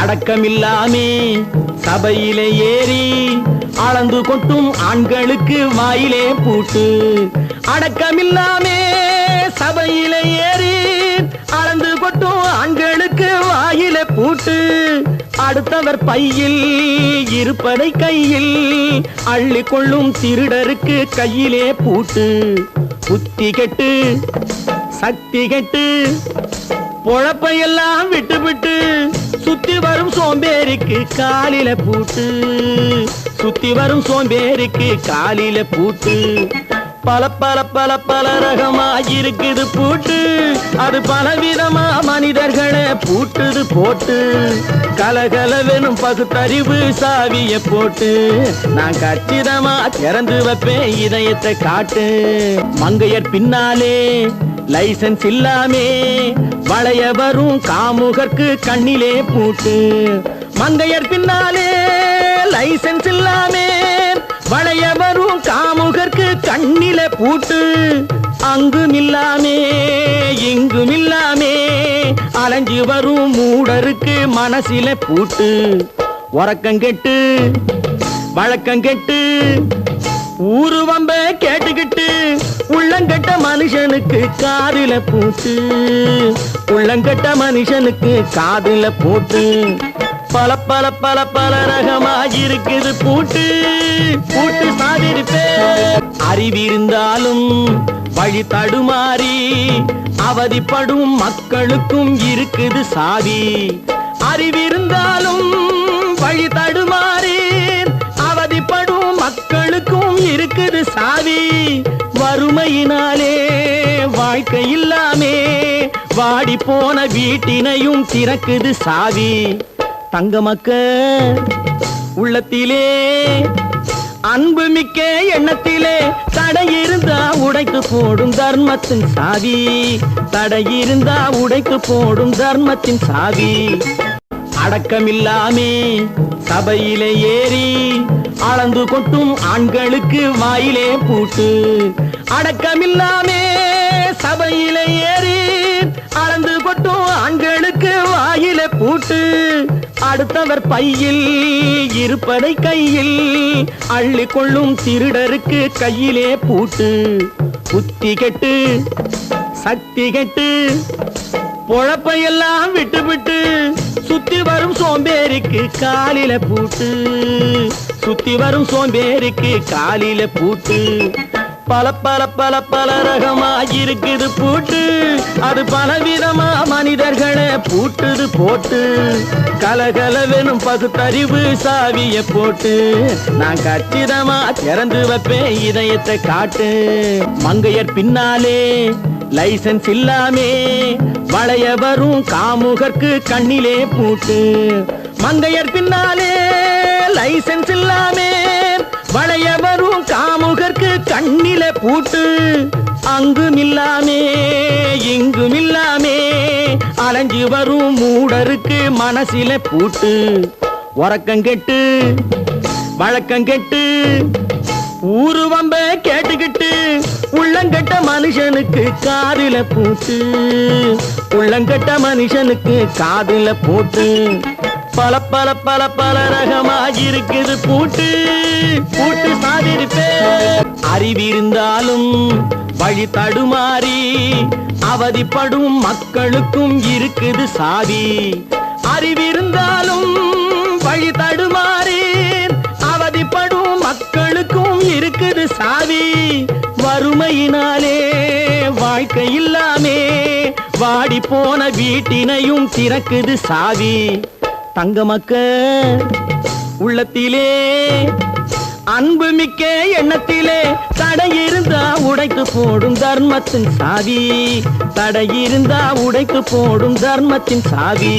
அடக்கமில்லாமே சபையிலே ஏறி அளந்து கொட்டும் ஆண்களுக்கு வாயிலே பூட்டு. அடக்கமில்லாமே சபையிலே ஏறி அளந்து கொட்டும் ஆண்களுக்கு வாயிலே பூட்டு. அடுத்தவர் பையில் இருப்பதை கையில் அள்ளி கொள்ளும் திருடருக்கு கையிலே பூட்டு. புத்தி கெட்டு சக்தி கெட்டு பொழப்பையெல்லாம் விட்டு விட்டு சுத்தி வரும் சோம்பேறிக்கு காலில பூட்டு. சுத்தி வரும் சோம்பேறிக்கு காலில பூட்டு. பல பல பல பல ரகமா இருக்குது பூட்டு. அது பலவிதமா மனிதர்களை பூட்டுது போட்டு. கலகலவெனும் பகுத்தறிவு சாவிய போட்டு நான் கச்சிதமா திறந்து வைப்பேன் இதயத்தை காட்டு. மங்கையர் பின்னாலே லைசன்ஸ் இல்லாமே வளைய வரும் காமுகர்க்கு கண்ணிலே பூட்டு. மங்கையர் பின்னாலே லைசன்ஸ் இல்லாமே வளைய வரும் காமுகர்க்கு கண்ணில பூட்டு. அங்கும் இல்லாமே இங்கும் இல்லாமே அலைஞ்சு வரும் மூடருக்கு மனசில பூட்டு. உறக்கங்கெட்டு வழக்கங்கெட்டு ஊரு வம்ப கேட்டுக்கிட்டு உள்ளங்கட்ட மனுஷனுக்கு காதில பூட்டு. உள்ளங்கட்ட மனுஷனுக்கு காதில பூட்டு. பல பல பல பல ரகமா இருக்குது பூட்டு. பூட்டு சாதிருப்பே அறிவிருந்தாலும் வழி தடுமாறி அவதிப்படும் மக்களுக்கும் இருக்குது சாவி. அறிவிருந்தாலும் வழி தடுமாறி அவதிப்படும் மக்களுக்கும் இருக்குது சாவி. வறுமையினாலே வாழ்க்கை இல்லாமே வாடி போன வீட்டினையும் திறக்குது சாவி. தங்க மக்க உள்ளத்திலே அன்பு மிக்க எண்ணத்திலே தடையிருந்தா உடைத்து போடும் தர்மத்தின் சாவி. தடையிருந்தா உடைத்து போடும் தர்மத்தின் சாவி. அடக்கமில்லாமே சபையிலே ஏறி அளந்து கொட்டும் ஆண்களுக்கு வாயிலே பூட்டு. அடக்கமில்லாமே சபையிலே ஏறி அளந்து கொட்டும் ஆண்களுக்கு வாயிலே பூட்டு. அடுத்தவர் பையில் இருப்பதை கையில் அள்ளி கொள்ளும் திருடருக்கு கையிலே பூட்டு. புத்தி கெட்டு சக்தி கெட்டு பொழப்பையெல்லாம் விட்டு விட்டு சுத்தி வரும் சோம்பேறிக்கு காலில பூட்டு. சுத்தி வரும் சோம்பேறிக்கு காலில பூட்டு. பல பல பல பல ரகமா இருக்குது பூட்டு. அது பலவிதமா மனிதர்களை பூட்டுது போட்டு. கலகலவெனும் பகுத்தறிவு சாவிய போட்டு நான் கச்சிதமா திறந்து வைப்பேன் இதயத்தை காட்டு. மங்கையர் பின்னாலே லைசன்ஸ் இல்லாமே வளைய வரும் காமுகர்க்கு கண்ணிலே பூட்டு. மங்கையர் பின்னாலே லைசன்ஸ் இல்லாமே வளைய வரும் காமுகர்க்கு கண்ணில பூட்டு. அங்கும் இல்லாமே இங்கும் இல்லாமே அலைஞ்சு வரும் மூடருக்கு மனசில பூட்டு. உறக்கங்கெட்டு வழக்கங்கெட்டு ஊரு வம்ப கேட்டுக்கிட்டு உள்ளங்கட்ட மனுஷனுக்கு காதில பூட்டு. உள்ளங்கட்ட மனுஷனுக்கு காதில பூட்டு. பல பல பல பல ரகமா இருக்குது பூட்டு. பூட்டு சாதிருப்பே அறிவிருந்தாலும் வழி தடுமாறி அவதிப்படும் மக்களுக்கும் இருக்குது சாவி. அறிவிருந்தாலும் வழி தடுமாறி அவதிப்படும் மக்களுக்கும் இருக்குது சாவி. வறுமையினாலே வாழ்க்கை இல்லாமே வாடி போன வீட்டினையும் திறக்குது சாவி. தங்க மக்க உள்ளத்திலே அன்பு மிக்க எண்ணத்திலே தடையிருந்தா உடைத்து போடும் தர்மத்தின் சாவி. தடையிருந்தா உடைத்து போடும் தர்மத்தின் சாவி.